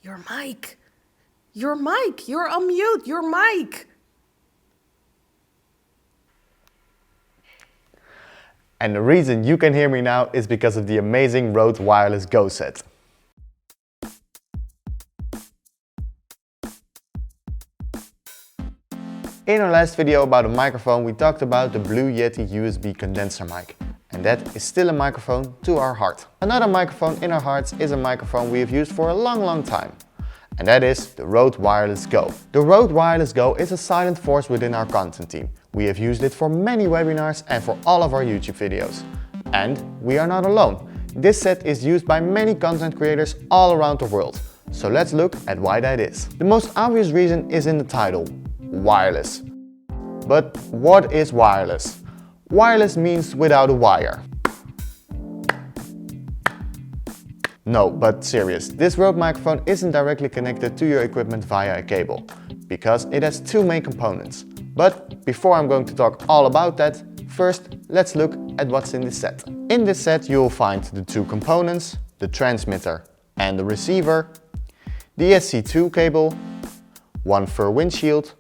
Your mic. Your mic. You're on mute. Your mic. And the reason you can hear me now is because of the amazing Rode Wireless Go set. In our last video about a microphone, we talked about the Blue Yeti USB condenser mic. And that is still a microphone to our heart. Another microphone in our hearts is a microphone we have used for a long time. And that is the Rode Wireless Go. The Rode Wireless Go is a silent force within our content team. We have used it for many webinars and for all of our YouTube videos. And we are not alone. This set is used by many content creators all around the world. So let's look at why that is. The most obvious reason is in the title, wireless. But what is wireless? Wireless means without a wire. No, but serious, this Rode microphone isn't directly connected to your equipment via a cable, because it has two main components. But before I'm going to talk all about that, first let's look at what's in this set. In this set you'll find the two components, the transmitter and the receiver, the SC2 cable, one fur windshield,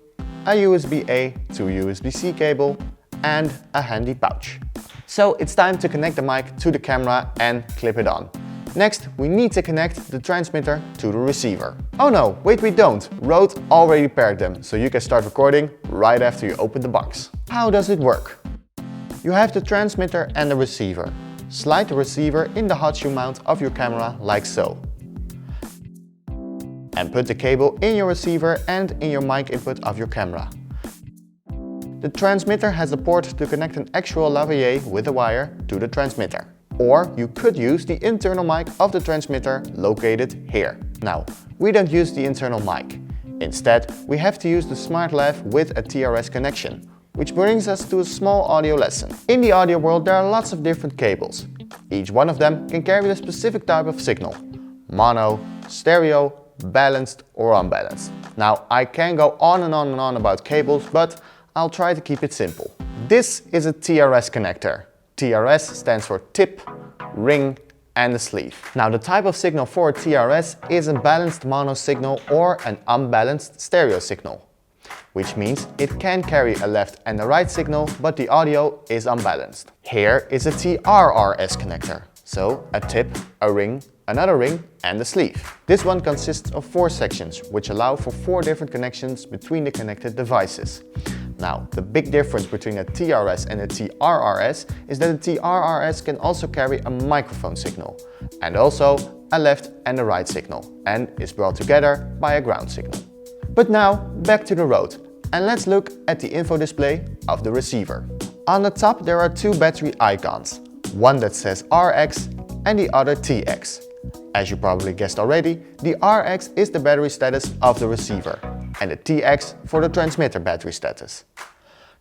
a USB-A to USB-C cable, and a handy pouch. So it's time to connect the mic to the camera and clip it on. Next, we need to connect the transmitter to the receiver. Oh no, wait, we don't. Rode already paired them, so you can start recording right after you open the box. How does it work? You have the transmitter and the receiver. Slide the receiver in the hot shoe mount of your camera like so. And put the cable in your receiver and in your mic input of your camera. The transmitter has a port to connect an actual lavalier with a wire to the transmitter. Or you could use the internal mic of the transmitter located here. Now, we don't use the internal mic. Instead, we have to use the smart lav with a TRS connection, which brings us to a small audio lesson. In the audio world there are lots of different cables. Each one of them can carry a specific type of signal. Mono, stereo, balanced or unbalanced. Now, I can go on and on and on about cables, but I'll try to keep it simple. This is a TRS connector. TRS stands for tip, ring and a sleeve. Now the type of signal for a TRS is a balanced mono signal or an unbalanced stereo signal, which means it can carry a left and a right signal, but the audio is unbalanced. Here is a TRRS connector, so a tip, a ring, another ring and a sleeve. This one consists of 4 sections, which allow for 4 different connections between the connected devices. Now, the big difference between a TRS and a TRRS is that a TRRS can also carry a microphone signal and also a left and a right signal and is brought together by a ground signal. But now, back to the Rode and let's look at the info display of the receiver. On the top there are 2 battery icons, one that says RX and the other TX. As you probably guessed already, the RX is the battery status of the receiver and the TX for the transmitter battery status.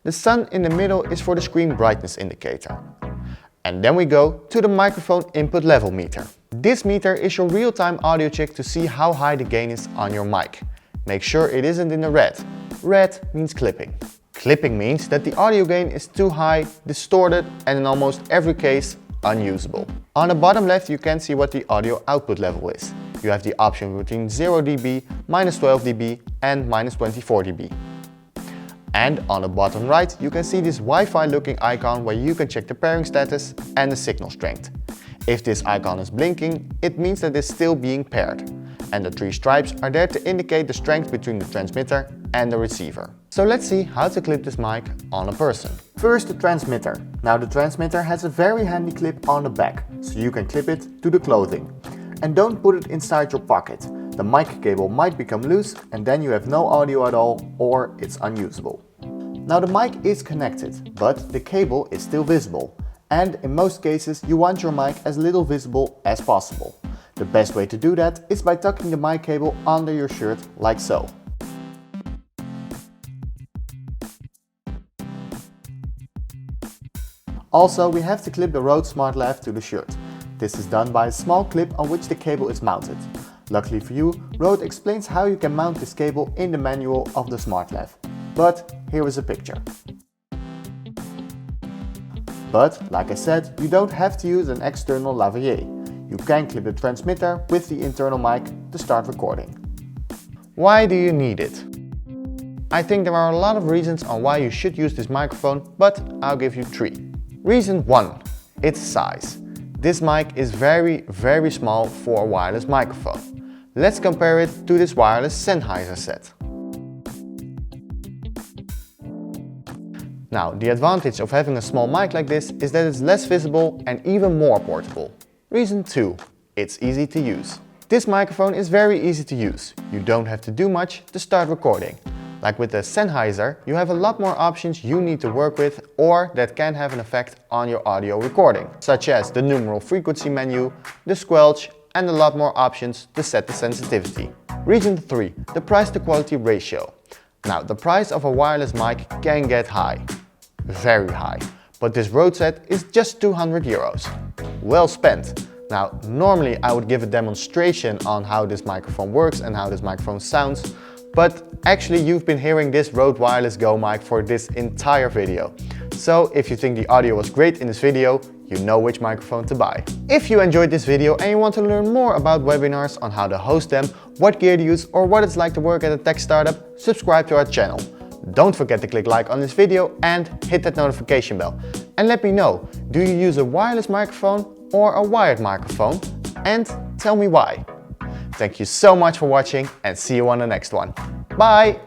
The sun in the middle is for the screen brightness indicator. And then we go to the microphone input level meter. This meter is your real-time audio check to see how high the gain is on your mic. Make sure it isn't in the red. Red means clipping. Clipping means that the audio gain is too high, distorted and in almost every case unusable. On the bottom left you can see what the audio output level is. You have the option between 0 dB, -12 dB and -24 dB. And on the bottom right you can see this Wi-Fi looking icon where you can check the pairing status and the signal strength. If this icon is blinking, it means that it's still being paired. And the 3 stripes are there to indicate the strength between the transmitter and the receiver. So let's see how to clip this mic on a person. First, the transmitter. Now the transmitter has a very handy clip on the back, so you can clip it to the clothing. And don't put it inside your pocket. The mic cable might become loose and then you have no audio at all or it's unusable. Now the mic is connected, but the cable is still visible. And in most cases you want your mic as little visible as possible. The best way to do that is by tucking the mic cable under your shirt like so. Also, we have to clip the Rode Smart Lav to the shirt. This is done by a small clip on which the cable is mounted. Luckily for you, Rode explains how you can mount this cable in the manual of the Smart Lav. But here is a picture. But, like I said, you don't have to use an external lavalier. You can clip the transmitter with the internal mic to start recording. Why do you need it? I think there are a lot of reasons on why you should use this microphone, but I'll give you 3. Reason 1. Its size. This mic is very small for a wireless microphone. Let's compare it to this wireless Sennheiser set. Now, the advantage of having a small mic like this is that it's less visible and even more portable. Reason 2. It's easy to use. This microphone is very easy to use. You don't have to do much to start recording. Like with the Sennheiser, you have a lot more options you need to work with or that can have an effect on your audio recording, such as the numeral frequency menu, the squelch, and a lot more options to set the sensitivity. Reason 3. The price to quality ratio. Now, the price of a wireless mic can get high. Very high. But this Rode set is just 200 euros. Well spent. Now, normally I would give a demonstration on how this microphone works and how this microphone sounds, but actually you've been hearing this Rode Wireless Go mic for this entire video. So if you think the audio was great in this video, you know which microphone to buy. If you enjoyed this video and you want to learn more about webinars, on how to host them, what gear to use or what it's like to work at a tech startup, subscribe to our channel. Don't forget to click like on this video and hit that notification bell. And let me know, do you use a wireless microphone or a wired microphone? And tell me why. Thank you so much for watching and see you on the next one. Bye!